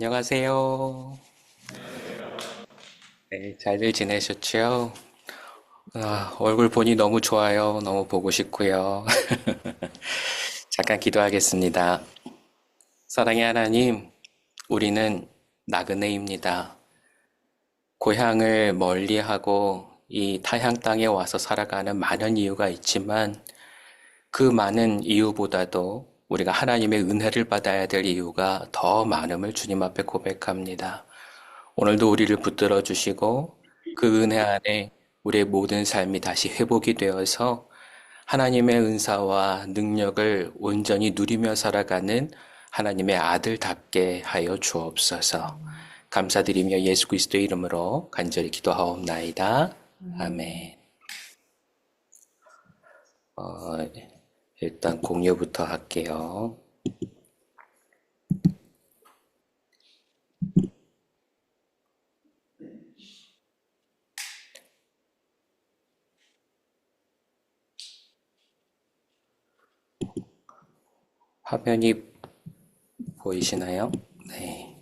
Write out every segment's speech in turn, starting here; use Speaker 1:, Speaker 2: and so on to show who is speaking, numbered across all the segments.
Speaker 1: 안녕하세요. 네, 잘들 지내셨죠? 얼굴 보니 너무 좋아요. 너무 보고 싶고요. 잠깐 기도하겠습니다. 사랑의 하나님, 우리는 나그네입니다. 고향을 멀리하고 이 타향 땅에 와서 살아가는 많은 이유가 있지만 그 많은 이유보다도 우리가 하나님의 은혜를 받아야 될 이유가 더 많음을 주님 앞에 고백합니다. 오늘도 우리를 붙들어 주시고 그 은혜 안에 우리의 모든 삶이 다시 회복이 되어서 하나님의 은사와 능력을 온전히 누리며 살아가는 하나님의 아들답게 하여 주옵소서. 감사드리며 예수 그리스도의 이름으로 간절히 기도하옵나이다. 아멘. 어, 일단 공유부터 할게요. 화면이 보이시나요? 네.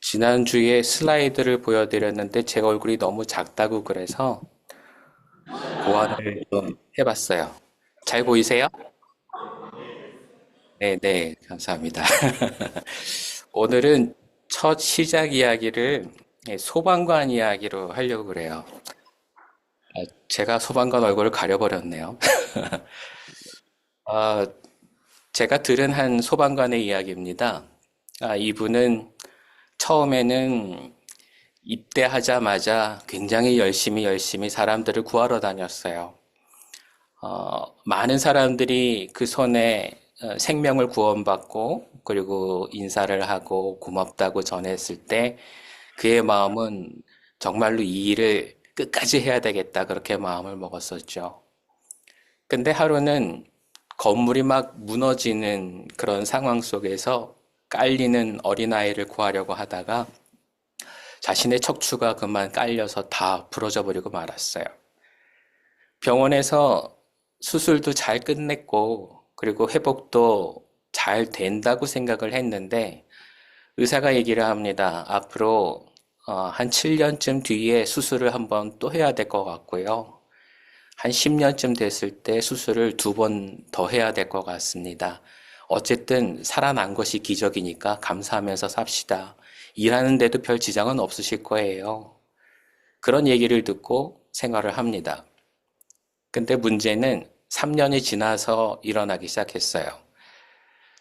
Speaker 1: 지난주에 슬라이드를 보여드렸는데 제 얼굴이 너무 작다고 그래서 보완을 좀 해봤어요. 잘 보이세요? 네, 네, 감사합니다. 오늘은 첫 시작 이야기를 소방관 이야기로 하려고 그래요. 제가 소방관 얼굴을 가려버렸네요. 아, 제가 들은 한 소방관의 이야기입니다. 이분은 처음에는 입대하자마자 굉장히 열심히 사람들을 구하러 다녔어요. 많은 사람들이 그 손에 생명을 구원받고 그리고 인사를 하고 고맙다고 전했을 때 그의 마음은 정말로 이 일을 끝까지 해야 되겠다 그렇게 마음을 먹었었죠. 근데 하루는 건물이 막 무너지는 그런 상황 속에서 깔리는 어린아이를 구하려고 하다가 자신의 척추가 그만 깔려서 다 부러져 버리고 말았어요. 병원에서 수술도 잘 끝냈고, 그리고 회복도 잘 된다고 생각을 했는데, 의사가 얘기를 합니다. 앞으로 한 7년쯤 뒤에 수술을 한번 또 해야 될 것 같고요. 한 10년쯤 됐을 때 수술을 2번 더 해야 될 것 같습니다. 어쨌든 살아난 것이 기적이니까 감사하면서 삽시다. 일하는데도 별 지장은 없으실 거예요. 그런 얘기를 듣고 생활을 합니다. 근데 문제는 3년이 지나서 일어나기 시작했어요.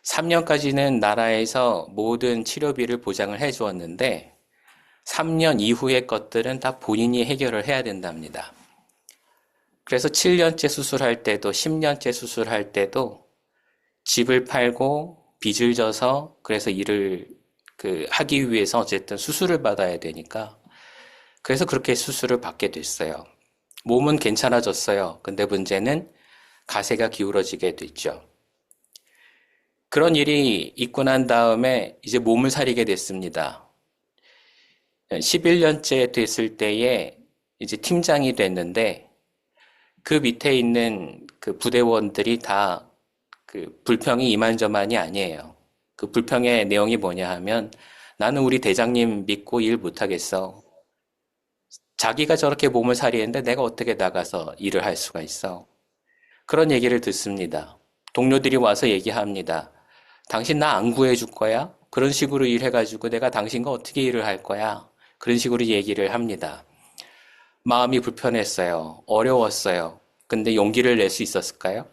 Speaker 1: 3년까지는 나라에서 모든 치료비를 보장을 해 주었는데 3년 이후의 것들은 다 본인이 해결을 해야 된답니다. 그래서 7년째 수술할 때도 10년째 수술할 때도 집을 팔고 빚을 져서 그래서 일을 하기 위해서 어쨌든 수술을 받아야 되니까 그래서 그렇게 수술을 받게 됐어요. 몸은 괜찮아졌어요. 근데 문제는 가세가 기울어지게 됐죠. 그런 일이 있고 난 다음에 이제 몸을 사리게 됐습니다. 11년째 됐을 때에 이제 팀장이 됐는데 그 밑에 있는 그 부대원들이 다 그 불평이 이만저만이 아니에요. 그 불평의 내용이 뭐냐 하면 나는 우리 대장님 믿고 일 못하겠어. 자기가 저렇게 몸을 사리는데 내가 어떻게 나가서 일을 할 수가 있어. 그런 얘기를 듣습니다. 동료들이 와서 얘기합니다. 당신 나 안 구해줄 거야? 그런 식으로 일해가지고 내가 당신과 어떻게 일을 할 거야? 그런 식으로 얘기를 합니다. 마음이 불편했어요. 어려웠어요. 근데 용기를 낼 수 있었을까요?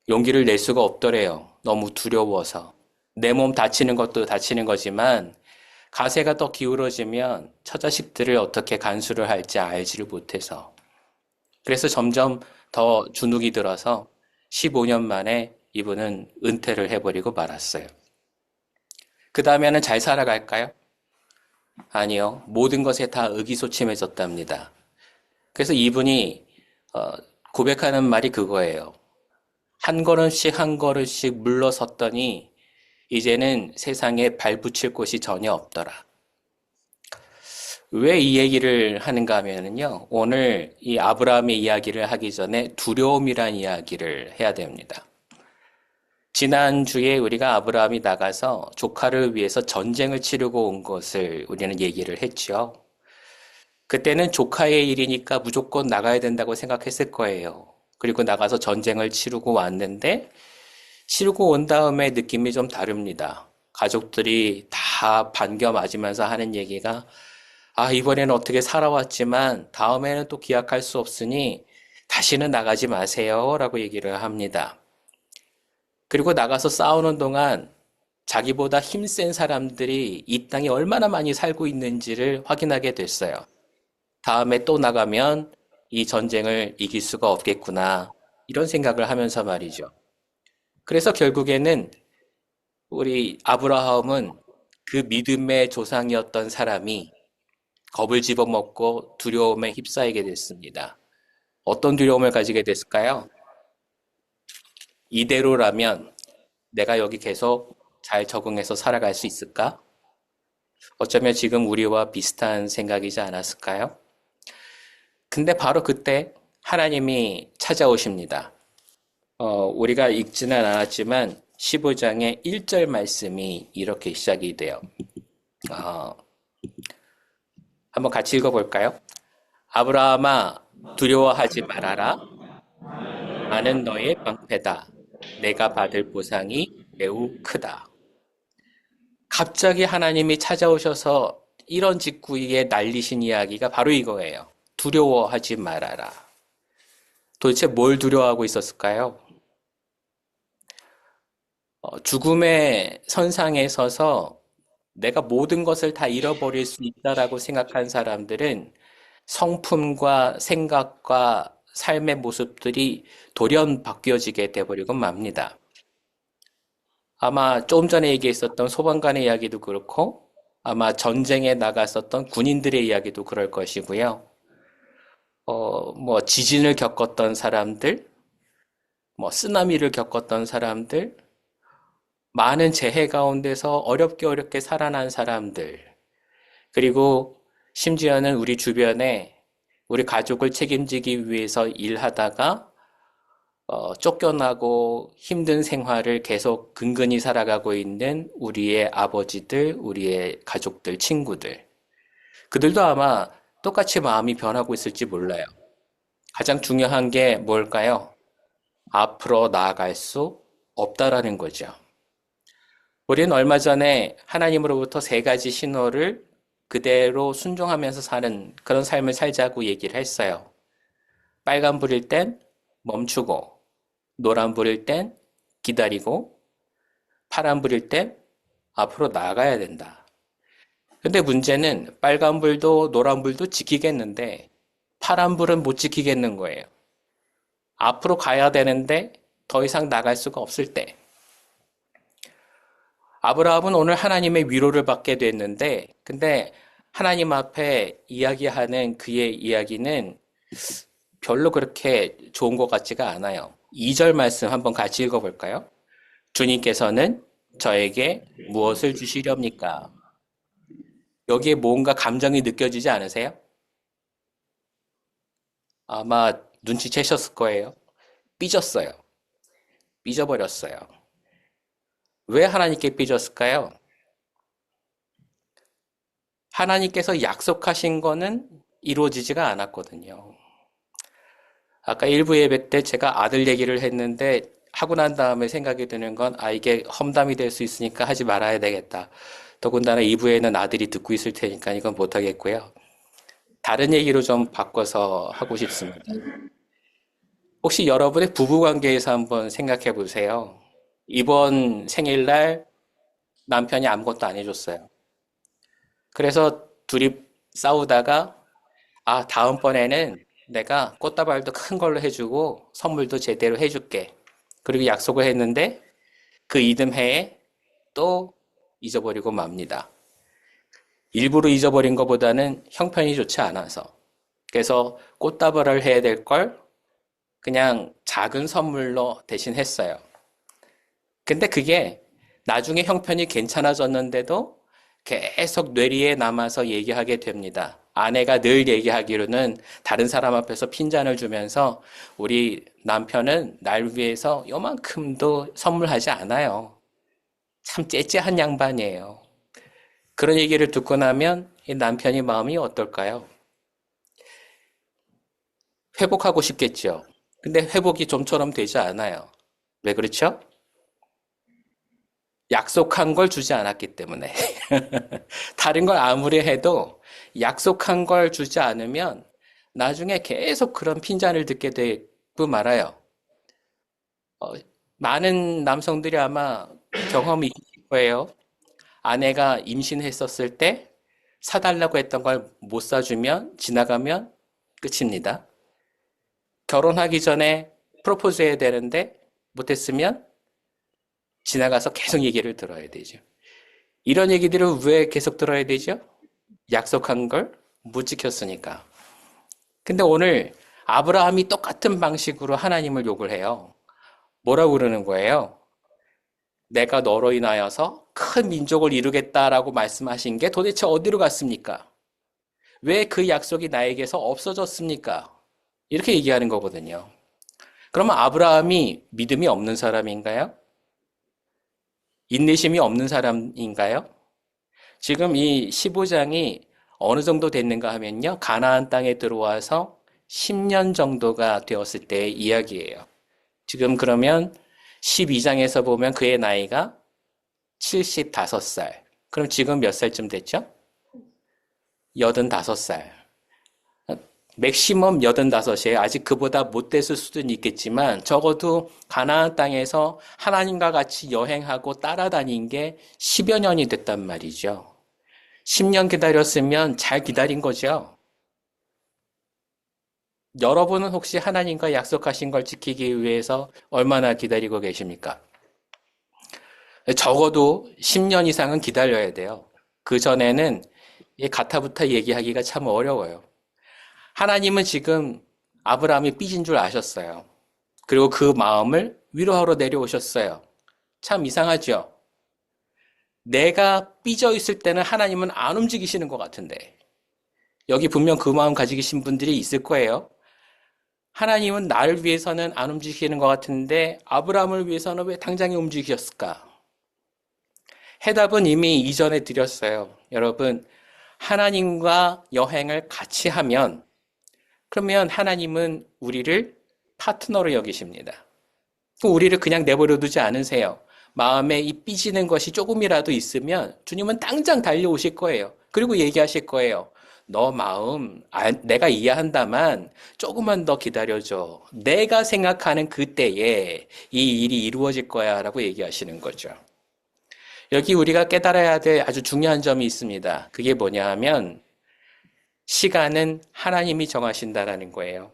Speaker 1: 용기를 낼 수가 없더래요. 너무 두려워서. 내 몸 다치는 것도 다치는 거지만 가세가 더 기울어지면 처자식들을 어떻게 간수를 할지 알지를 못해서. 그래서 점점 더 주눅이 들어서 15년 만에 이분은 은퇴를 해버리고 말았어요. 그 다음에는 잘 살아갈까요? 아니요. 모든 것에 다 의기소침해졌답니다. 그래서 이분이 어, 고백하는 말이 그거예요. 한 걸음씩 한 걸음씩 물러섰더니 이제는 세상에 발붙일 곳이 전혀 없더라. 왜 이 얘기를 하는가 하면은요, 오늘 이 아브라함의 이야기를 하기 전에 두려움이란 이야기를 해야 됩니다. 지난주에 우리가 아브라함이 나가서 조카를 위해서 전쟁을 치르고 온 것을 우리는 얘기를 했죠. 그때는 조카의 일이니까 무조건 나가야 된다고 생각했을 거예요. 그리고 나가서 전쟁을 치르고 왔는데, 치르고 온 다음에 느낌이 좀 다릅니다. 가족들이 다 반겨 맞으면서 하는 얘기가, 아, 이번에는 어떻게 살아왔지만 다음에는 또 기약할 수 없으니 다시는 나가지 마세요. 라고 얘기를 합니다. 그리고 나가서 싸우는 동안 자기보다 힘센 사람들이 이 땅에 얼마나 많이 살고 있는지를 확인하게 됐어요. 다음에 또 나가면 이 전쟁을 이길 수가 없겠구나. 이런 생각을 하면서 말이죠. 그래서 결국에는 우리 아브라함은 그 믿음의 조상이었던 사람이 겁을 집어먹고 두려움에 휩싸이게 됐습니다. 어떤 두려움을 가지게 됐을까요? 이대로라면 내가 여기 계속 잘 적응해서 살아갈 수 있을까? 어쩌면 지금 우리와 비슷한 생각이지 않았을까요? 근데 바로 그때 하나님이 찾아오십니다. 우리가 읽지는 않았지만 15장의 1절 말씀이 이렇게 시작이 돼요. 어, 한번 같이 읽어볼까요? 아브라함아, 두려워하지 말아라. 나는 너의 방패다. 내가 받을 보상이 매우 크다. 갑자기 하나님이 찾아오셔서 이런 직구에 날리신 이야기가 바로 이거예요. 두려워하지 말아라. 도대체 뭘 두려워하고 있었을까요? 죽음의 선상에 서서 내가 모든 것을 다 잃어버릴 수 있다라고 생각한 사람들은 성품과 생각과 삶의 모습들이 돌연 바뀌어지게 돼버리고 맙니다. 아마 조금 전에 얘기했었던 소방관의 이야기도 그렇고 아마 전쟁에 나갔었던 군인들의 이야기도 그럴 것이고요. 뭐 지진을 겪었던 사람들, 뭐 쓰나미를 겪었던 사람들, 많은 재해 가운데서 어렵게 살아난 사람들, 그리고 심지어는 우리 주변에 우리 가족을 책임지기 위해서 일하다가 쫓겨나고 힘든 생활을 계속 근근히 살아가고 있는 우리의 아버지들, 우리의 가족들, 친구들. 그들도 아마 똑같이 마음이 변하고 있을지 몰라요. 가장 중요한 게 뭘까요? 앞으로 나아갈 수 없다라는 거죠. 우리는 얼마 전에 하나님으로부터 세 가지 신호를 그대로 순종하면서 사는 그런 삶을 살자고 얘기를 했어요. 빨간불일 땐 멈추고, 노란불일 땐 기다리고, 파란불일 땐 앞으로 나아가야 된다. 근데 문제는 빨간불도 노란불도 지키겠는데, 파란불은 못 지키겠는 거예요. 앞으로 가야 되는데 더 이상 나갈 수가 없을 때. 아브라함은 오늘 하나님의 위로를 받게 됐는데, 근데 하나님 앞에 이야기하는 그의 이야기는 별로 그렇게 좋은 것 같지가 않아요. 2절 말씀 한번 같이 읽어볼까요? 주님께서는 저에게 무엇을 주시렵니까? 여기에 뭔가 감정이 느껴지지 않으세요? 아마 눈치채셨을 거예요. 삐졌어요. 삐져버렸어요. 왜 하나님께 삐졌을까요? 하나님께서 약속하신 거는 이루어지지가 않았거든요. 아까 일부 예배 때 제가 아들 얘기를 했는데 하고 난 다음에 생각이 드는 건 이게 험담이 될 수 있으니까 하지 말아야 되겠다. 더군다나 2부에는 아들이 듣고 있을 테니까 이건 못하겠고요. 다른 얘기로 좀 바꿔서 하고 싶습니다. 혹시 여러분의 부부관계에서 한번 생각해 보세요. 이번 생일날 남편이 아무것도 안 해줬어요. 그래서 둘이 싸우다가 다음번에는 내가 꽃다발도 큰 걸로 해주고 선물도 제대로 해줄게. 그리고 약속을 했는데 그 이듬해에 또 잊어버리고 맙니다. 일부러 잊어버린 것보다는 형편이 좋지 않아서. 그래서 꽃다발을 해야 될 걸 그냥 작은 선물로 대신 했어요. 근데 그게 나중에 형편이 괜찮아졌는데도 계속 뇌리에 남아서 얘기하게 됩니다. 아내가 늘 얘기하기로는 다른 사람 앞에서 핀잔을 주면서 우리 남편은 날 위해서 요만큼도 선물하지 않아요. 참 째째한 양반이에요. 그런 얘기를 듣고 나면 이 남편이 마음이 어떨까요? 회복하고 싶겠죠. 근데 회복이 좀처럼 되지 않아요. 왜 그렇죠? 약속한 걸 주지 않았기 때문에. 다른 걸 아무리 해도 약속한 걸 주지 않으면 나중에 계속 그런 핀잔을 듣게 되고 말아요. 어, 많은 남성들이 아마 경험이 있을 거예요. 아내가 임신했었을 때 사달라고 했던 걸 못 사주면 지나가면 끝입니다. 결혼하기 전에 프로포즈 해야 되는데 못했으면 지나가서 계속 얘기를 들어야 되죠. 이런 얘기들을 왜 계속 들어야 되죠? 약속한 걸 못 지켰으니까. 근데 오늘 아브라함이 똑같은 방식으로 하나님을 욕을 해요. 뭐라고 그러는 거예요? 내가 너로 인하여서 큰 민족을 이루겠다라고 말씀하신 게 도대체 어디로 갔습니까? 왜 그 약속이 나에게서 없어졌습니까? 이렇게 얘기하는 거거든요. 그러면 아브라함이 믿음이 없는 사람인가요? 인내심이 없는 사람인가요? 지금 이 15장이 어느 정도 됐는가 하면요. 가나안 땅에 들어와서 10년 정도가 되었을 때의 이야기예요. 지금 그러면 12장에서 보면 그의 나이가 75살. 그럼 지금 몇 살쯤 됐죠? 85살. 맥시멈 85이에요. 아직 그보다 못 됐을 수는 있겠지만 적어도 가나안 땅에서 하나님과 같이 여행하고 따라다닌 게 10여 년이 됐단 말이죠. 10년 기다렸으면 잘 기다린 거죠. 여러분은 혹시 하나님과 약속하신 걸 지키기 위해서 얼마나 기다리고 계십니까? 적어도 10년 이상은 기다려야 돼요. 그 전에는 이 가타부타 얘기하기가 참 어려워요. 하나님은 지금 아브라함이 삐진 줄 아셨어요. 그리고 그 마음을 위로하러 내려오셨어요. 참 이상하죠? 내가 삐져 있을 때는 하나님은 안 움직이시는 것 같은데 여기 분명 그 마음 가지고 계신 분들이 있을 거예요. 하나님은 나를 위해서는 안 움직이시는 것 같은데 아브라함을 위해서는 왜 당장에 움직이셨을까? 해답은 이미 이전에 드렸어요. 여러분, 하나님과 여행을 같이 하면 그러면 하나님은 우리를 파트너로 여기십니다. 우리를 그냥 내버려 두지 않으세요. 마음에 이 삐지는 것이 조금이라도 있으면 주님은 당장 달려오실 거예요. 그리고 얘기하실 거예요. 너 마음 내가 이해한다만 조금만 더 기다려줘. 내가 생각하는 그때에 이 일이 이루어질 거야 라고 얘기하시는 거죠. 여기 우리가 깨달아야 될 아주 중요한 점이 있습니다. 그게 뭐냐 하면 시간은 하나님이 정하신다라는 거예요.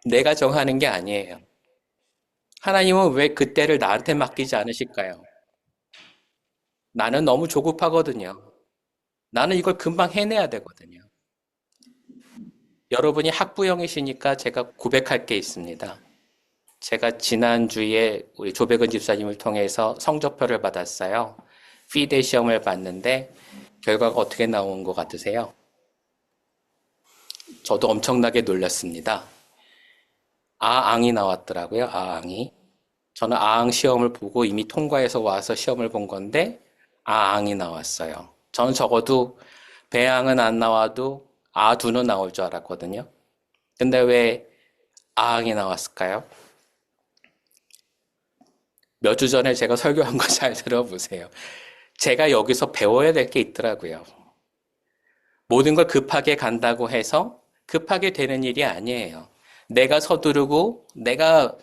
Speaker 1: 내가 정하는 게 아니에요. 하나님은 왜 그때를 나한테 맡기지 않으실까요? 나는 너무 조급하거든요. 나는 이걸 금방 해내야 되거든요. 여러분이 학부형이시니까 제가 고백할 게 있습니다. 제가 지난주에 우리 조백은 집사님을 통해서 성적표를 받았어요. 피데 시험을 봤는데 결과가 어떻게 나온 것 같으세요? 저도 엄청나게 놀랐습니다. 아앙이 나왔더라고요. 아앙이. 저는 아앙 시험을 보고 이미 통과해서 와서 시험을 본 건데 아앙이 나왔어요. 저는 적어도 배앙은 안 나와도 아두는 나올 줄 알았거든요. 근데 왜 아앙이 나왔을까요? 몇 주 전에 제가 설교한 거 잘 들어보세요. 제가 여기서 배워야 될 게 있더라고요. 모든 걸 급하게 간다고 해서 급하게 되는 일이 아니에요. 내가 서두르고 내가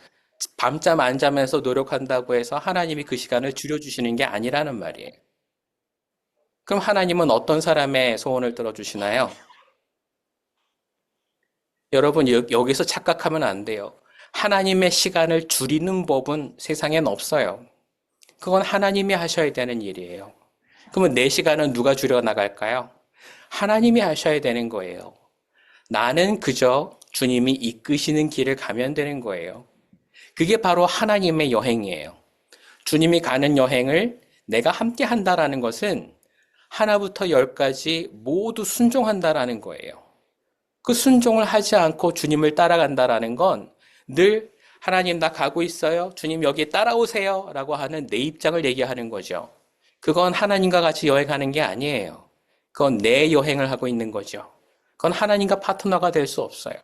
Speaker 1: 밤잠 안 자면서 노력한다고 해서 하나님이 그 시간을 줄여주시는 게 아니라는 말이에요. 그럼 하나님은 어떤 사람의 소원을 들어주시나요? 여러분 여기서 착각하면 안 돼요. 하나님의 시간을 줄이는 법은 세상엔 없어요. 그건 하나님이 하셔야 되는 일이에요. 그러면 내 시간은 누가 줄여나갈까요? 하나님이 하셔야 되는 거예요. 나는 그저 주님이 이끄시는 길을 가면 되는 거예요. 그게 바로 하나님의 여행이에요. 주님이 가는 여행을 내가 함께 한다라는 것은 하나부터 열까지 모두 순종한다라는 거예요. 그 순종을 하지 않고 주님을 따라간다라는 건 늘 하나님 나 가고 있어요. 주님 여기 따라오세요. 라고 하는 내 입장을 얘기하는 거죠. 그건 하나님과 같이 여행하는 게 아니에요. 그건 내 여행을 하고 있는 거죠. 그건 하나님과 파트너가 될 수 없어요.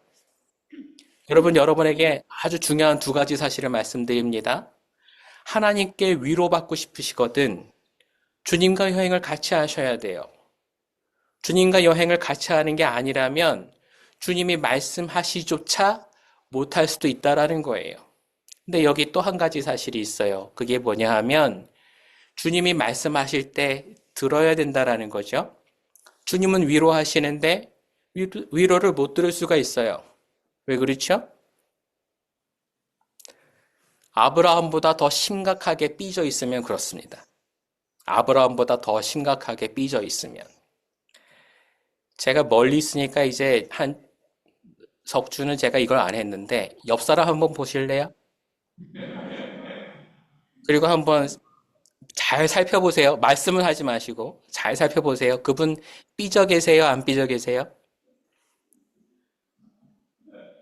Speaker 1: 여러분, 여러분에게 아주 중요한 두 가지 사실을 말씀드립니다. 하나님께 위로받고 싶으시거든 주님과 여행을 같이 하셔야 돼요. 주님과 여행을 같이 하는 게 아니라면 주님이 말씀하시조차 못할 수도 있다라는 거예요. 근데 여기 또 한 가지 사실이 있어요. 그게 뭐냐 하면 주님이 말씀하실 때 들어야 된다라는 거죠. 주님은 위로하시는데 위로를 못 들을 수가 있어요. 왜 그렇죠? 아브라함보다 더 심각하게 삐져 있으면 그렇습니다. 아브라함보다 더 심각하게 삐져 있으면. 제가 멀리 있으니까 이제 한 석주는 제가 이걸 안 했는데 옆 사람 한번 보실래요? 그리고 한번 잘 살펴보세요. 말씀을 하지 마시고 잘 살펴보세요. 그분 삐져 계세요? 안 삐져 계세요?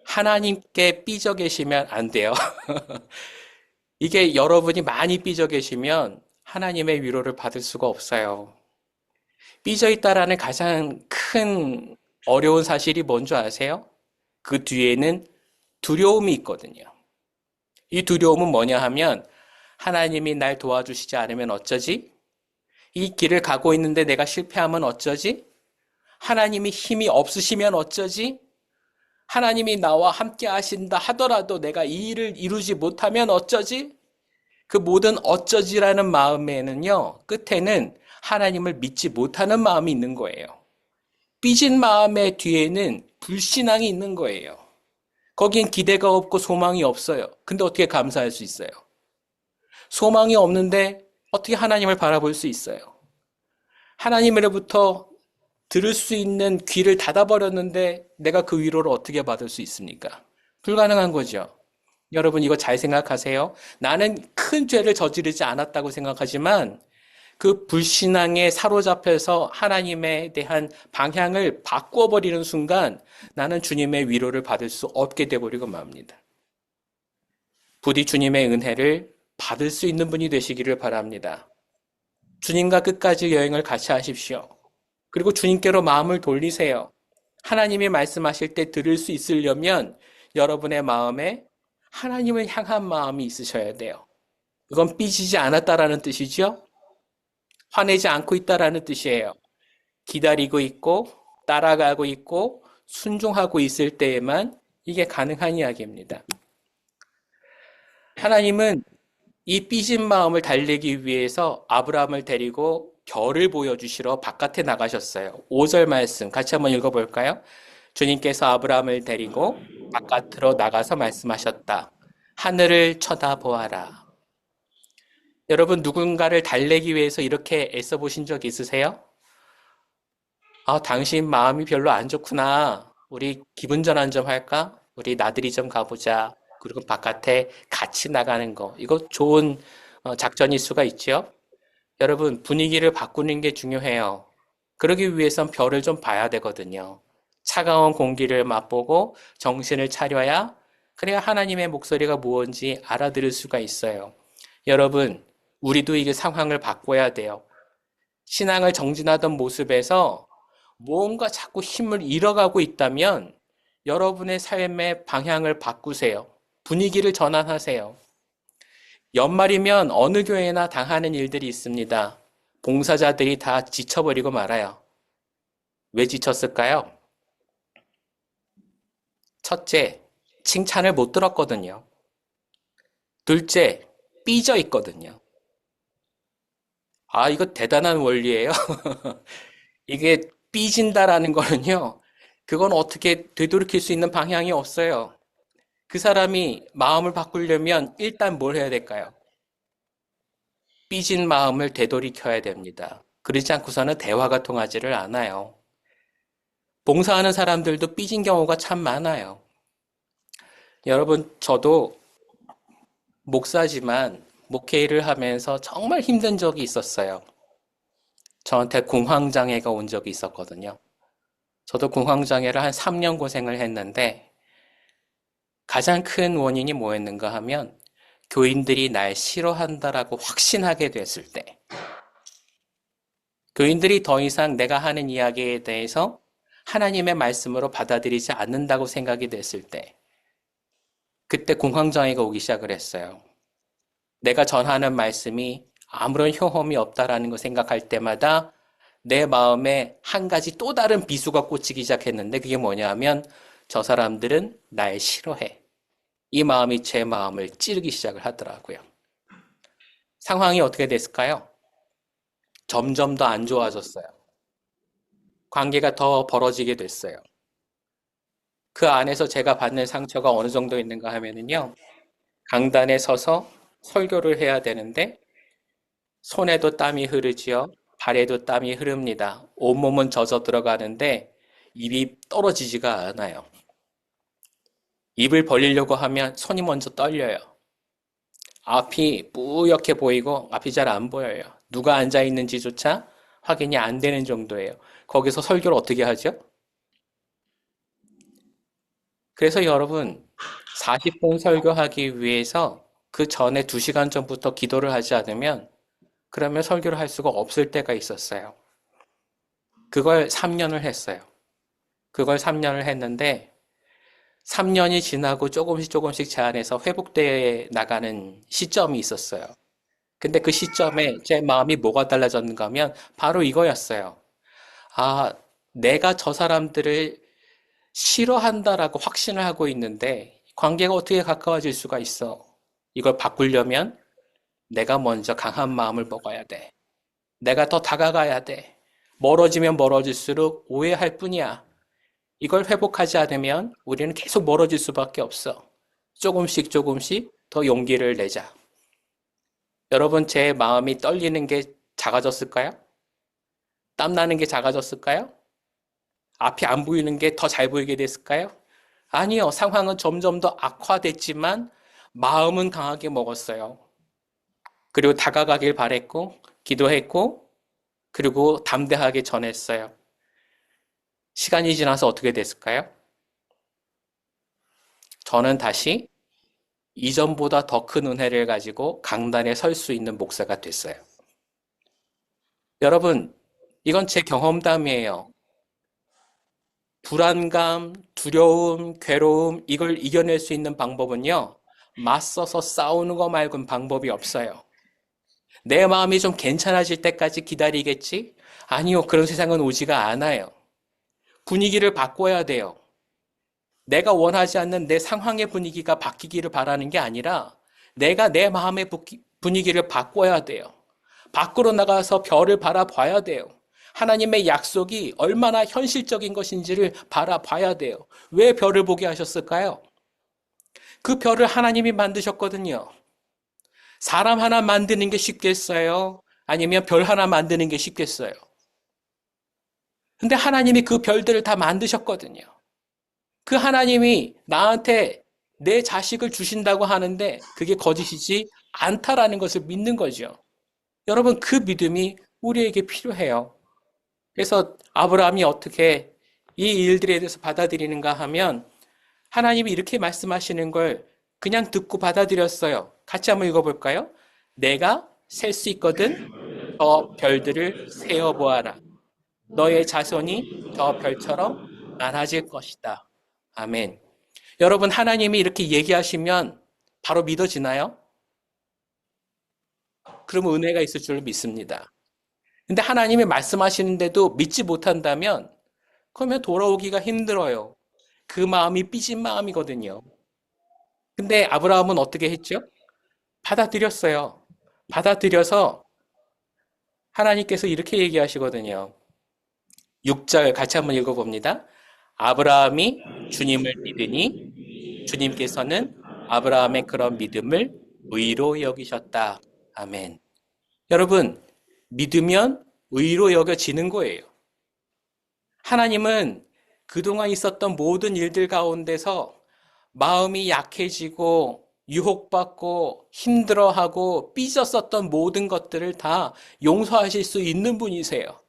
Speaker 1: 하나님께 삐져 계시면 안 돼요. 이게 여러분이 많이 삐져 계시면 하나님의 위로를 받을 수가 없어요. 삐져 있다라는 가장 큰 어려운 사실이 뭔지 아세요? 그 뒤에는 두려움이 있거든요. 이 두려움은 뭐냐 하면 하나님이 날 도와주시지 않으면 어쩌지? 이 길을 가고 있는데 내가 실패하면 어쩌지? 하나님이 힘이 없으시면 어쩌지? 하나님이 나와 함께 하신다 하더라도 내가 이 일을 이루지 못하면 어쩌지? 그 모든 어쩌지라는 마음에는요, 끝에는 하나님을 믿지 못하는 마음이 있는 거예요. 삐진 마음의 뒤에는 불신앙이 있는 거예요. 거긴 기대가 없고 소망이 없어요. 근데 어떻게 감사할 수 있어요? 소망이 없는데 어떻게 하나님을 바라볼 수 있어요? 하나님으로부터 들을 수 있는 귀를 닫아버렸는데 내가 그 위로를 어떻게 받을 수 있습니까? 불가능한 거죠. 여러분 이거 잘 생각하세요. 나는 큰 죄를 저지르지 않았다고 생각하지만 그 불신앙에 사로잡혀서 하나님에 대한 방향을 바꾸어 버리는 순간 나는 주님의 위로를 받을 수 없게 되어버리고 맙니다. 부디 주님의 은혜를 받을 수 있는 분이 되시기를 바랍니다. 주님과 끝까지 여행을 같이 하십시오. 그리고 주님께로 마음을 돌리세요. 하나님이 말씀하실 때 들을 수 있으려면 여러분의 마음에 하나님을 향한 마음이 있으셔야 돼요. 그건 삐지지 않았다라는 뜻이죠. 화내지 않고 있다라는 뜻이에요. 기다리고 있고 따라가고 있고 순종하고 있을 때에만 이게 가능한 이야기입니다. 하나님은 이 삐진 마음을 달래기 위해서 아브라함을 데리고 별을 보여주시러 바깥에 나가셨어요. 5절 말씀 같이 한번 읽어볼까요? 주님께서 아브라함을 데리고 바깥으로 나가서 말씀하셨다. 하늘을 쳐다보아라. 여러분 누군가를 달래기 위해서 이렇게 애써 보신 적 있으세요? 아, 당신 마음이 별로 안 좋구나. 우리 기분 전환 좀 할까? 우리 나들이 좀 가보자. 그리고 바깥에 같이 나가는 거. 이거 좋은 작전일 수가 있죠? 여러분 분위기를 바꾸는 게 중요해요. 그러기 위해선 별을 좀 봐야 되거든요. 차가운 공기를 맛보고 정신을 차려야 그래야 하나님의 목소리가 무엇인지 알아들을 수가 있어요. 여러분, 우리도 이게 상황을 바꿔야 돼요. 신앙을 정진하던 모습에서 뭔가 자꾸 힘을 잃어가고 있다면 여러분의 삶의 방향을 바꾸세요. 분위기를 전환하세요. 연말이면 어느 교회나 당하는 일들이 있습니다. 봉사자들이 다 지쳐버리고 말아요. 왜 지쳤을까요? 첫째, 칭찬을 못 들었거든요. 둘째, 삐져 있거든요. 아, 이거 대단한 원리예요. 이게 삐진다라는 거는요, 그건 어떻게 되돌이킬 수 있는 방향이 없어요. 그 사람이 마음을 바꾸려면 일단 뭘 해야 될까요? 삐진 마음을 되돌이켜야 됩니다. 그러지 않고서는 대화가 통하지를 않아요. 봉사하는 사람들도 삐진 경우가 참 많아요. 여러분, 저도 목사지만 목회를 하면서 정말 힘든 적이 있었어요. 저한테 공황장애가 온 적이 있었거든요. 저도 공황장애를 한 3년 고생을 했는데 가장 큰 원인이 뭐였는가 하면 교인들이 날 싫어한다라고 확신하게 됐을 때, 교인들이 더 이상 내가 하는 이야기에 대해서 하나님의 말씀으로 받아들이지 않는다고 생각이 됐을 때, 그때 공황장애가 오기 시작을 했어요. 내가 전하는 말씀이 아무런 효험이 없다라는 거 생각할 때마다 내 마음에 한 가지 또 다른 비수가 꽂히기 시작했는데 그게 뭐냐 하면 저 사람들은 날 싫어해. 이 마음이 제 마음을 찌르기 시작을 하더라고요. 상황이 어떻게 됐을까요? 점점 더 안 좋아졌어요. 관계가 더 벌어지게 됐어요. 그 안에서 제가 받는 상처가 어느 정도 있는가 하면은요, 강단에 서서 설교를 해야 되는데 손에도 땀이 흐르지요. 발에도 땀이 흐릅니다. 온몸은 젖어 들어가는데 입이 떨어지지가 않아요. 입을 벌리려고 하면 손이 먼저 떨려요. 앞이 뿌옇게 보이고 앞이 잘 안 보여요. 누가 앉아 있는지조차 확인이 안 되는 정도예요. 거기서 설교를 어떻게 하죠? 그래서 여러분, 40분 설교하기 위해서 그 전에 2시간 전부터 기도를 하지 않으면 그러면 설교를 할 수가 없을 때가 있었어요. 그걸 3년을 했어요. 그걸 3년을 했는데 3년이 지나고 조금씩 제 안에서 회복되어 나가는 시점이 있었어요. 근데 그 시점에 제 마음이 뭐가 달라졌는가 하면 바로 이거였어요. 아, 내가 저 사람들을 싫어한다라고 확신을 하고 있는데 관계가 어떻게 가까워질 수가 있어? 이걸 바꾸려면 내가 먼저 강한 마음을 먹어야 돼. 내가 더 다가가야 돼. 멀어지면 멀어질수록 오해할 뿐이야. 이걸 회복하지 않으면 우리는 계속 멀어질 수밖에 없어. 조금씩 더 용기를 내자. 여러분, 제 마음이 떨리는 게 작아졌을까요? 땀나는 게 작아졌을까요? 앞이 안 보이는 게 더 잘 보이게 됐을까요? 아니요. 상황은 점점 더 악화됐지만 마음은 강하게 먹었어요. 그리고 다가가길 바랬고, 기도했고, 그리고 담대하게 전했어요. 시간이 지나서 어떻게 됐을까요? 저는 다시 이전보다 더 큰 은혜를 가지고 강단에 설 수 있는 목사가 됐어요. 여러분, 이건 제 경험담이에요. 불안감, 두려움, 괴로움, 이걸 이겨낼 수 있는 방법은요, 맞서서 싸우는 거 말고는 방법이 없어요. 내 마음이 좀 괜찮아질 때까지 기다리겠지? 아니요, 그런 세상은 오지가 않아요. 분위기를 바꿔야 돼요. 내가 원하지 않는 내 상황의 분위기가 바뀌기를 바라는 게 아니라 내가 내 마음의 분위기를 바꿔야 돼요. 밖으로 나가서 별을 바라봐야 돼요. 하나님의 약속이 얼마나 현실적인 것인지를 바라봐야 돼요. 왜 별을 보게 하셨을까요? 그 별을 하나님이 만드셨거든요. 사람 하나 만드는 게 쉽겠어요? 아니면 별 하나 만드는 게 쉽겠어요? 근데 하나님이 그 별들을 다 만드셨거든요. 그 하나님이 나한테 내 자식을 주신다고 하는데 그게 거짓이지 않다라는 것을 믿는 거죠. 여러분, 그 믿음이 우리에게 필요해요. 그래서 아브라함이 어떻게 이 일들에 대해서 받아들이는가 하면 하나님이 이렇게 말씀하시는 걸 그냥 듣고 받아들였어요. 같이 한번 읽어볼까요? 내가 셀 수 있거든 저 별들을 세어보아라. 너의 자손이 저 별처럼 많아질 것이다. 아멘. 여러분, 하나님이 이렇게 얘기하시면 바로 믿어지나요? 그러면 은혜가 있을 줄 믿습니다. 근데 하나님이 말씀하시는데도 믿지 못한다면 그러면 돌아오기가 힘들어요. 그 마음이 삐진 마음이거든요. 근데 아브라함은 어떻게 했죠? 받아들였어요. 받아들여서 하나님께서 이렇게 얘기하시거든요. 6절 같이 한번 읽어봅니다. 아브라함이 주님을 믿으니 주님께서는 아브라함의 그런 믿음을 의로 여기셨다. 아멘. 여러분, 믿으면 의로 여겨지는 거예요. 하나님은 그동안 있었던 모든 일들 가운데서 마음이 약해지고 유혹받고 힘들어하고 삐졌었던 모든 것들을 다 용서하실 수 있는 분이세요.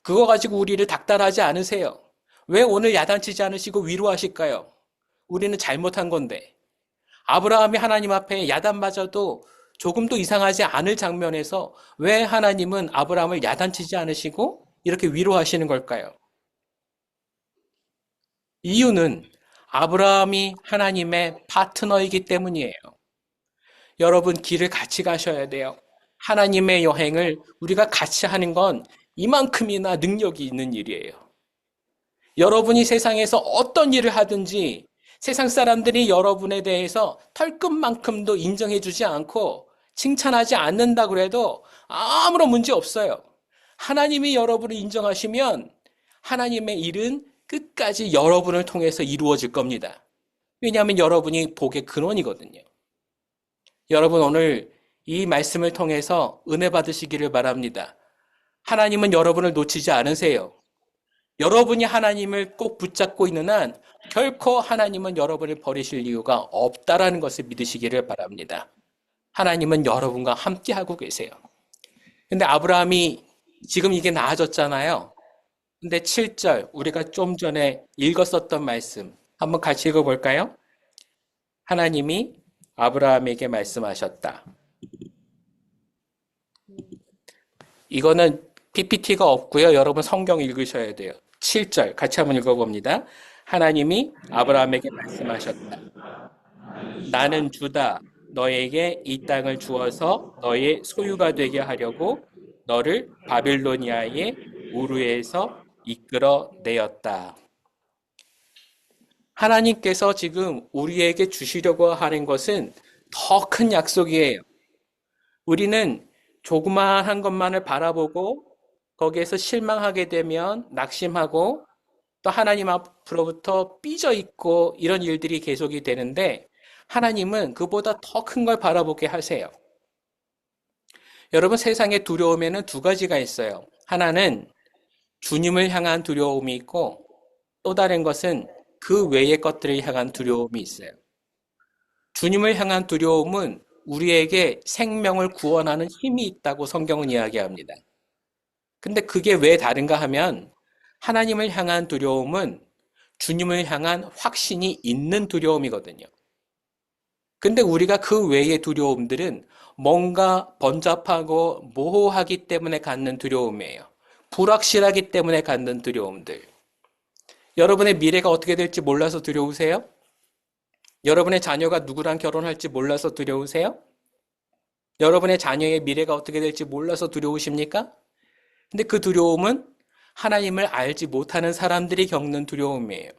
Speaker 1: 그거 가지고 우리를 닥달하지 않으세요. 왜 오늘 야단치지 않으시고 위로하실까요? 우리는 잘못한 건데. 아브라함이 하나님 앞에 야단 맞아도 조금도 이상하지 않을 장면에서 왜 하나님은 아브라함을 야단치지 않으시고 이렇게 위로하시는 걸까요? 이유는 아브라함이 하나님의 파트너이기 때문이에요. 여러분, 길을 같이 가셔야 돼요. 하나님의 여행을 우리가 같이 하는 건 이만큼이나 능력이 있는 일이에요. 여러분이 세상에서 어떤 일을 하든지 세상 사람들이 여러분에 대해서 털끝만큼도 인정해주지 않고 칭찬하지 않는다고 해도 아무런 문제 없어요. 하나님이 여러분을 인정하시면 하나님의 일은 끝까지 여러분을 통해서 이루어질 겁니다. 왜냐하면 여러분이 복의 근원이거든요. 여러분, 오늘 이 말씀을 통해서 은혜 받으시기를 바랍니다. 하나님은 여러분을 놓치지 않으세요. 여러분이 하나님을 꼭 붙잡고 있는 한 결코 하나님은 여러분을 버리실 이유가 없다라는 것을 믿으시기를 바랍니다. 하나님은 여러분과 함께 하고 계세요. 근데 아브라함이 지금 이게 나아졌잖아요. 근데 7절, 우리가 좀 전에 읽었었던 말씀 한번 같이 읽어볼까요? 하나님이 아브라함에게 말씀하셨다. 이거는 PPT가 없고요. 여러분 성경 읽으셔야 돼요. 7절 같이 한번 읽어봅니다. 하나님이 아브라함에게 말씀하셨다. 나는 주다. 너에게 이 땅을 주어서 너의 소유가 되게 하려고 너를 바빌로니아의 우르에서 이끌어 내었다. 하나님께서 지금 우리에게 주시려고 하는 것은 더 큰 약속이에요. 우리는 조그마한 것만을 바라보고 거기에서 실망하게 되면 낙심하고 또 하나님 앞으로부터 삐져 있고 이런 일들이 계속이 되는데 하나님은 그보다 더 큰 걸 바라보게 하세요. 여러분, 세상의 두려움에는 두 가지가 있어요. 하나는 주님을 향한 두려움이 있고 또 다른 것은 그 외의 것들을 향한 두려움이 있어요. 주님을 향한 두려움은 우리에게 생명을 구원하는 힘이 있다고 성경은 이야기합니다. 근데 그게 왜 다른가 하면 하나님을 향한 두려움은 주님을 향한 확신이 있는 두려움이거든요. 근데 우리가 그 외의 두려움들은 뭔가 번잡하고 모호하기 때문에 갖는 두려움이에요. 불확실하기 때문에 갖는 두려움들. 여러분의 미래가 어떻게 될지 몰라서 두려우세요? 여러분의 자녀가 누구랑 결혼할지 몰라서 두려우세요? 여러분의 자녀의 미래가 어떻게 될지 몰라서 두려우십니까? 근데 그 두려움은 하나님을 알지 못하는 사람들이 겪는 두려움이에요.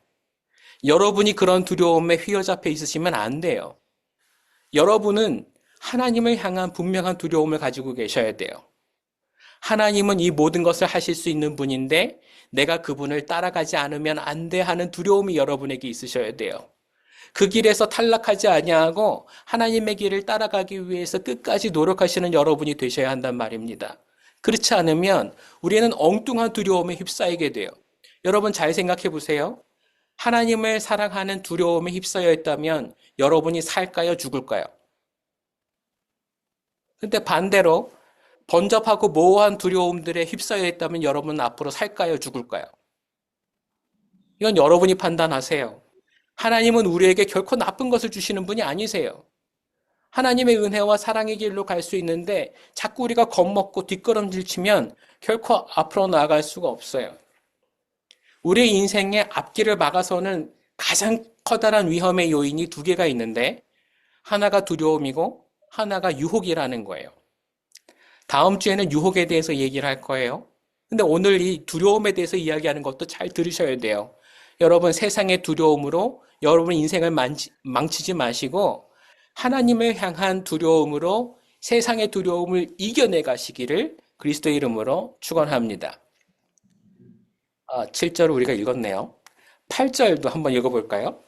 Speaker 1: 여러분이 그런 두려움에 휘어잡혀 있으시면 안 돼요. 여러분은 하나님을 향한 분명한 두려움을 가지고 계셔야 돼요. 하나님은 이 모든 것을 하실 수 있는 분인데 내가 그분을 따라가지 않으면 안 돼 하는 두려움이 여러분에게 있으셔야 돼요. 그 길에서 탈락하지 아니하고 하나님의 길을 따라가기 위해서 끝까지 노력하시는 여러분이 되셔야 한단 말입니다. 그렇지 않으면 우리는 엉뚱한 두려움에 휩싸이게 돼요. 여러분 잘 생각해 보세요. 하나님을 사랑하는 두려움에 휩싸여 있다면 여러분이 살까요, 죽을까요? 근데 반대로 번잡하고 모호한 두려움들에 휩싸여 있다면 여러분은 앞으로 살까요, 죽을까요? 이건 여러분이 판단하세요. 하나님은 우리에게 결코 나쁜 것을 주시는 분이 아니세요. 하나님의 은혜와 사랑의 길로 갈 수 있는데 자꾸 우리가 겁먹고 뒷걸음질 치면 결코 앞으로 나아갈 수가 없어요. 우리 인생의 앞길을 막아서는 가장 커다란 위험의 요인이 두 개가 있는데 하나가 두려움이고 하나가 유혹이라는 거예요. 다음 주에는 유혹에 대해서 얘기를 할 거예요. 근데 오늘 이 두려움에 대해서 이야기하는 것도 잘 들으셔야 돼요. 여러분 세상의 두려움으로 여러분 인생을 망치지 마시고 하나님을 향한 두려움으로 세상의 두려움을 이겨내 가시기를 그리스도의 이름으로 축원합니다. 7절 우리가 읽었네요. 8절도 한번 읽어볼까요?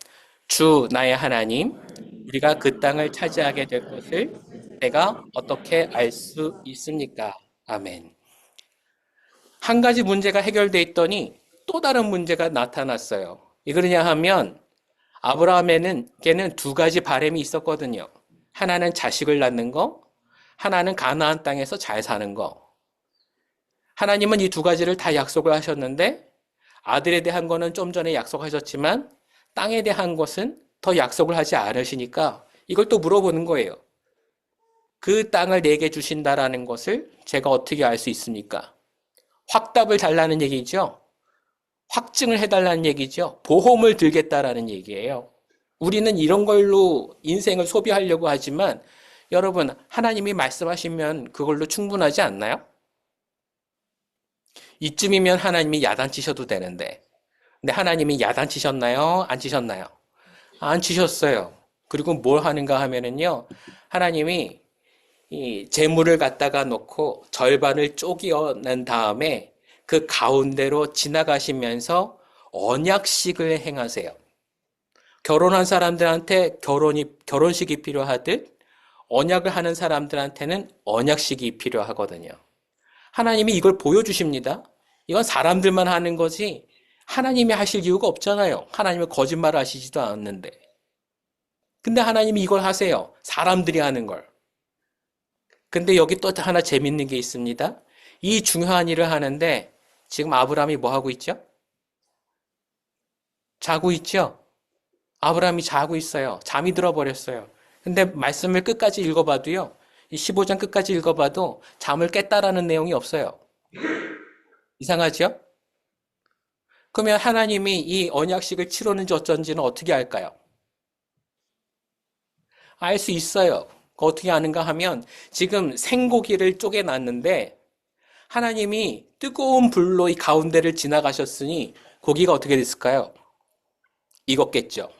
Speaker 1: 주 나의 하나님, 우리가 그 땅을 차지하게 될 것을 내가 어떻게 알 수 있습니까? 아멘. 한 가지 문제가 해결돼 있더니 또 다른 문제가 나타났어요. 왜 그러냐 하면 아브라함에게는 두 가지 바람이 있었거든요. 하나는 자식을 낳는 거, 하나는 가나안 땅에서 잘 사는 거. 하나님은 이 두 가지를 다 약속을 하셨는데 아들에 대한 거는 좀 전에 약속하셨지만 땅에 대한 것은 더 약속을 하지 않으시니까 이걸 또 물어보는 거예요. 그 땅을 내게 주신다라는 것을 제가 어떻게 알 수 있습니까? 확답을 달라는 얘기죠. 확증을 해달라는 얘기죠. 보험을 들겠다라는 얘기예요. 우리는 이런 걸로 인생을 소비하려고 하지만 여러분, 하나님이 말씀하시면 그걸로 충분하지 않나요? 이쯤이면 하나님이 야단치셔도 되는데. 근데 하나님이 야단치셨나요? 안 치셨나요? 안 치셨어요. 그리고 뭘 하는가 하면은요, 하나님이 이 재물을 갖다가 놓고 절반을 쪼개어낸 다음에 그 가운데로 지나가시면서 언약식을 행하세요. 결혼한 사람들한테 결혼식이 필요하듯 언약을 하는 사람들한테는 언약식이 필요하거든요. 하나님이 이걸 보여주십니다. 이건 사람들만 하는 거지 하나님이 하실 이유가 없잖아요. 하나님은 거짓말을 하시지도 않는데. 근데 하나님이 이걸 하세요. 사람들이 하는 걸. 근데 여기 또 하나 재밌는 게 있습니다. 이 중요한 일을 하는데 지금 아브라함이 뭐 하고 있죠? 자고 있죠? 아브라함이 자고 있어요. 잠이 들어버렸어요. 근데 말씀을 끝까지 읽어봐도요. 이 15장 끝까지 읽어봐도 잠을 깼다라는 내용이 없어요. 이상하죠? 그러면 하나님이 이 언약식을 치르는지 어쩐지는 어떻게 알까요? 알 수 있어요. 어떻게 아는가 하면 지금 생고기를 쪼개놨는데 하나님이 뜨거운 불로 이 가운데를 지나가셨으니 고기가 어떻게 됐을까요? 익었겠죠.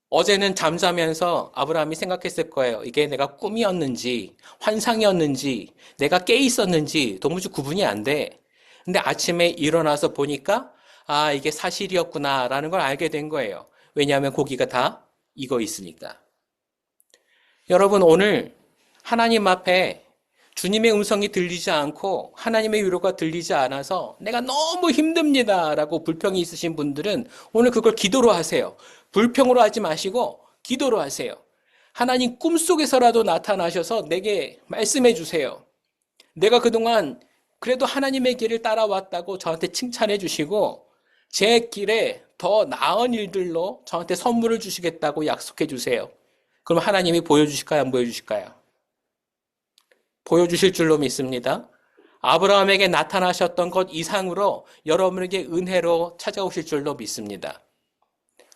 Speaker 1: 어제는 잠자면서 아브라함이 생각했을 거예요. 이게 내가 꿈이었는지, 환상이었는지, 내가 깨 있었는지 도무지 구분이 안 돼. 근데 아침에 일어나서 보니까, 아, 이게 사실이었구나라는 걸 알게 된 거예요. 왜냐하면 고기가 다 익어 있으니까. 여러분, 오늘 하나님 앞에 주님의 음성이 들리지 않고 하나님의 위로가 들리지 않아서 내가 너무 힘듭니다 라고 불평이 있으신 분들은 오늘 그걸 기도로 하세요. 불평으로 하지 마시고 기도로 하세요. 하나님 꿈속에서라도 나타나셔서 내게 말씀해 주세요. 내가 그동안 그래도 하나님의 길을 따라왔다고 저한테 칭찬해 주시고 제 길에 더 나은 일들로 저한테 선물을 주시겠다고 약속해 주세요. 그럼 하나님이 보여주실까요? 안 보여주실까요? 보여주실 줄로 믿습니다. 아브라함에게 나타나셨던 것 이상으로 여러분에게 은혜로 찾아오실 줄로 믿습니다.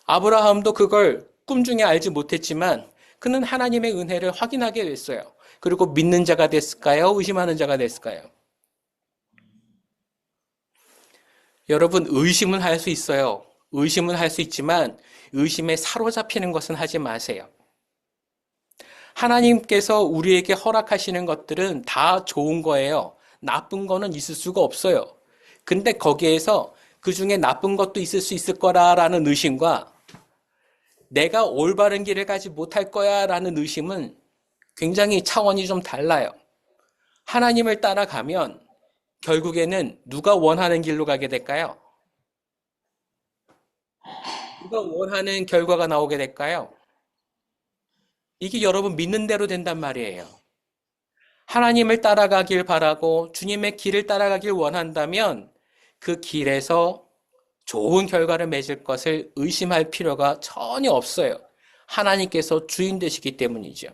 Speaker 1: 아브라함도 그걸 꿈 중에 알지 못했지만 그는 하나님의 은혜를 확인하게 됐어요. 그리고 믿는 자가 됐을까요? 의심하는 자가 됐을까요? 여러분, 의심은 할 수 있어요. 의심은 할 수 있지만 의심에 사로잡히는 것은 하지 마세요. 하나님께서 우리에게 허락하시는 것들은 다 좋은 거예요. 나쁜 거는 있을 수가 없어요. 근데 거기에서 그 중에 나쁜 것도 있을 수 있을 거라라는 의심과 내가 올바른 길을 가지 못할 거야라는 의심은 굉장히 차원이 좀 달라요. 하나님을 따라가면 결국에는 누가 원하는 길로 가게 될까요? 누가 원하는 결과가 나오게 될까요? 이게 여러분 믿는 대로 된단 말이에요. 하나님을 따라가길 바라고 주님의 길을 따라가길 원한다면 그 길에서 좋은 결과를 맺을 것을 의심할 필요가 전혀 없어요. 하나님께서 주인 되시기 때문이죠.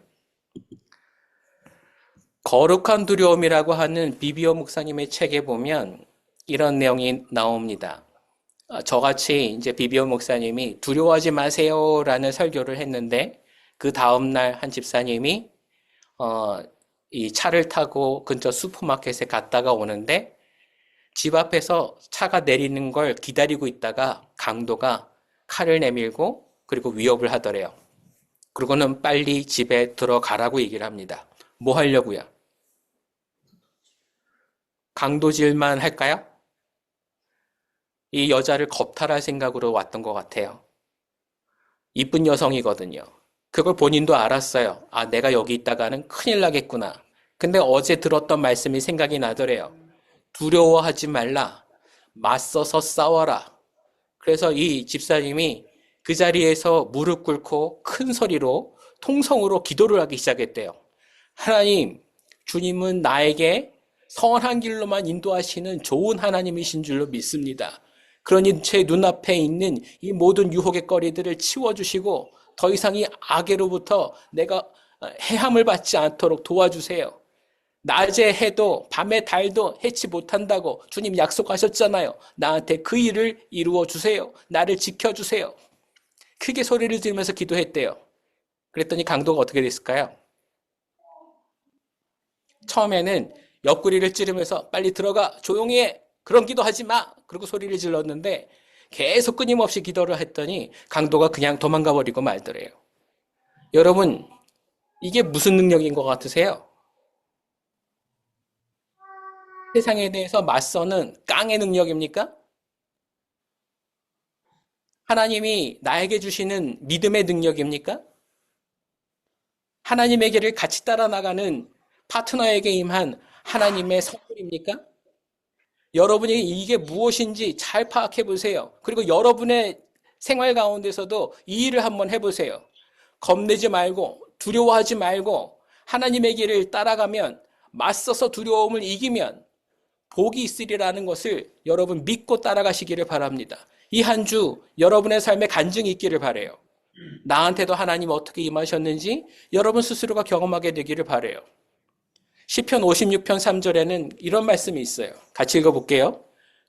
Speaker 1: 거룩한 두려움이라고 하는 비비오 목사님의 책에 보면 이런 내용이 나옵니다. 저같이 이제 비비오 목사님이 두려워하지 마세요라는 설교를 했는데 그 다음날 한 집사님이 이 차를 타고 근처 슈퍼마켓에 갔다가 오는데 집 앞에서 차가 내리는 걸 기다리고 있다가 강도가 칼을 내밀고 그리고 위협을 하더래요. 그리고는 빨리 집에 들어가라고 얘기를 합니다. 뭐 하려고요? 강도질만 할까요? 이 여자를 겁탈할 생각으로 왔던 것 같아요. 이쁜 여성이거든요. 그걸 본인도 알았어요. 아, 내가 여기 있다가는 큰일 나겠구나. 근데 어제 들었던 말씀이 생각이 나더래요. 두려워하지 말라. 맞서서 싸워라. 그래서 이 집사님이 그 자리에서 무릎 꿇고 큰 소리로 통성으로 기도를 하기 시작했대요. 하나님, 주님은 나에게 선한 길로만 인도하시는 좋은 하나님이신 줄로 믿습니다. 그러니 제 눈앞에 있는 이 모든 유혹의 거리들을 치워주시고 더 이상 이 악에로부터 내가 해함을 받지 않도록 도와주세요. 낮에 해도 밤에 달도 해치 못한다고 주님 약속하셨잖아요. 나한테 그 일을 이루어 주세요. 나를 지켜주세요. 크게 소리를 지르면서 기도했대요. 그랬더니 강도가 어떻게 됐을까요? 처음에는 옆구리를 찌르면서 빨리 들어가, 조용히 해, 그런 기도하지 마, 그리고 소리를 질렀는데 계속 끊임없이 기도를 했더니 강도가 그냥 도망가 버리고 말더래요. 여러분, 이게 무슨 능력인 것 같으세요? 세상에 대해서 맞서는 깡의 능력입니까? 하나님이 나에게 주시는 믿음의 능력입니까? 하나님의 길을 같이 따라 나가는 파트너에게 임한 하나님의 선물입니까? 여러분이 이게 무엇인지 잘 파악해 보세요. 그리고 여러분의 생활 가운데서도 이 일을 한번 해보세요. 겁내지 말고 두려워하지 말고 하나님의 길을 따라가면, 맞서서 두려움을 이기면 복이 있으리라는 것을 여러분 믿고 따라가시기를 바랍니다. 이 한 주 여러분의 삶에 간증이 있기를 바라요. 나한테도 하나님 어떻게 임하셨는지 여러분 스스로가 경험하게 되기를 바라요. 시편 56편 3절에는 이런 말씀이 있어요. 같이 읽어볼게요.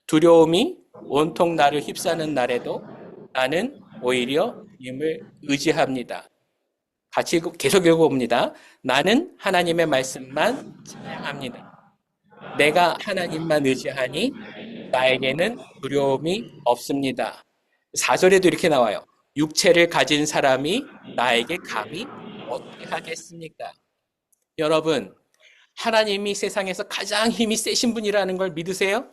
Speaker 1: 두려움이 온통 나를 휩싸는 날에도 나는 오히려 주님을 의지합니다. 같이 계속 읽어봅니다. 나는 하나님의 말씀만 찬양합니다. 내가 하나님만 의지하니 나에게는 두려움이 없습니다. 4절에도 이렇게 나와요. 육체를 가진 사람이 나에게 감히 어떻게 하겠습니까? 여러분, 하나님이 세상에서 가장 힘이 세신 분이라는 걸 믿으세요?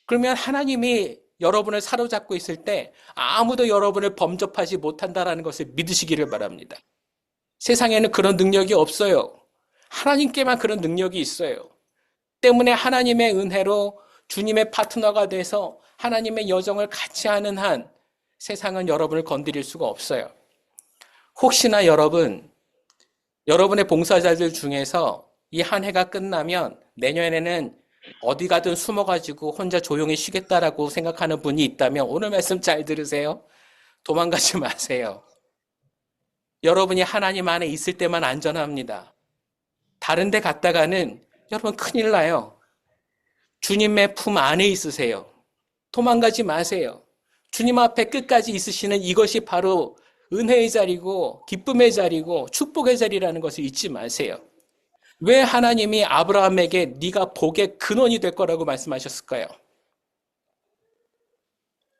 Speaker 1: 그러면 하나님이 여러분을 사로잡고 있을 때 아무도 여러분을 범접하지 못한다는 것을 믿으시기를 바랍니다. 세상에는 그런 능력이 없어요. 하나님께만 그런 능력이 있어요. 때문에 하나님의 은혜로 주님의 파트너가 돼서 하나님의 여정을 같이 하는 한 세상은 여러분을 건드릴 수가 없어요. 혹시나 여러분의 봉사자들 중에서 이 한 해가 끝나면 내년에는 어디 가든 숨어가지고 혼자 조용히 쉬겠다라고 생각하는 분이 있다면 오늘 말씀 잘 들으세요. 도망가지 마세요. 여러분이 하나님 안에 있을 때만 안전합니다. 다른 데 갔다가는 여러분 큰일 나요. 주님의 품 안에 있으세요. 도망가지 마세요. 주님 앞에 끝까지 있으시는 이것이 바로 은혜의 자리고 기쁨의 자리고 축복의 자리라는 것을 잊지 마세요. 왜 하나님이 아브라함에게 네가 복의 근원이 될 거라고 말씀하셨을까요?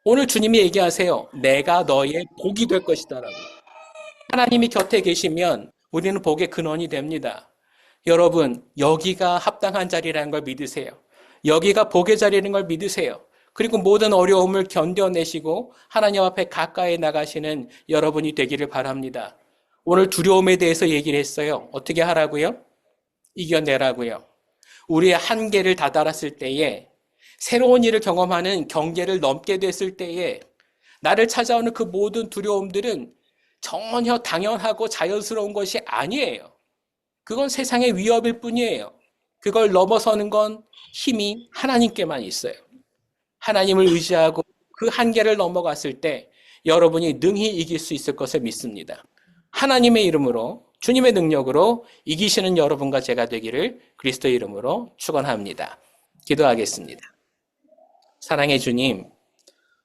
Speaker 1: 오늘 주님이 얘기하세요. 내가 너의 복이 될 것이다라고. 하나님이 곁에 계시면 우리는 복의 근원이 됩니다. 여러분, 여기가 합당한 자리라는 걸 믿으세요. 여기가 복의 자리라는 걸 믿으세요. 그리고 모든 어려움을 견뎌내시고 하나님 앞에 가까이 나가시는 여러분이 되기를 바랍니다. 오늘 두려움에 대해서 얘기를 했어요. 어떻게 하라고요? 이겨내라고요. 우리의 한계를 다다랐을 때에, 새로운 일을 경험하는 경계를 넘게 됐을 때에 나를 찾아오는 그 모든 두려움들은 전혀 당연하고 자연스러운 것이 아니에요. 그건 세상의 위협일 뿐이에요. 그걸 넘어서는 건 힘이 하나님께만 있어요. 하나님을 의지하고 그 한계를 넘어갔을 때 여러분이 능히 이길 수 있을 것을 믿습니다. 하나님의 이름으로, 주님의 능력으로 이기시는 여러분과 제가 되기를 그리스도의 이름으로 축원합니다. 기도하겠습니다. 사랑의 주님,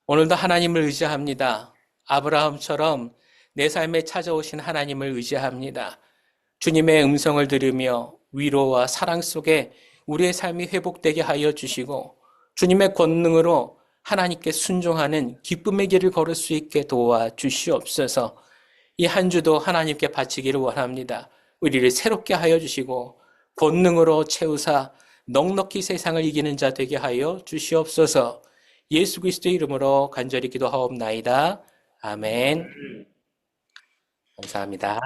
Speaker 1: 오늘도 하나님을 의지합니다. 아브라함처럼 내 삶에 찾아오신 하나님을 의지합니다. 주님의 음성을 들으며 위로와 사랑 속에 우리의 삶이 회복되게 하여 주시고 주님의 권능으로 하나님께 순종하는 기쁨의 길을 걸을 수 있게 도와주시옵소서. 이 한 주도 하나님께 바치기를 원합니다. 우리를 새롭게 하여 주시고 권능으로 채우사 넉넉히 세상을 이기는 자 되게 하여 주시옵소서. 예수 그리스도의 이름으로 간절히 기도하옵나이다. 아멘. 감사합니다.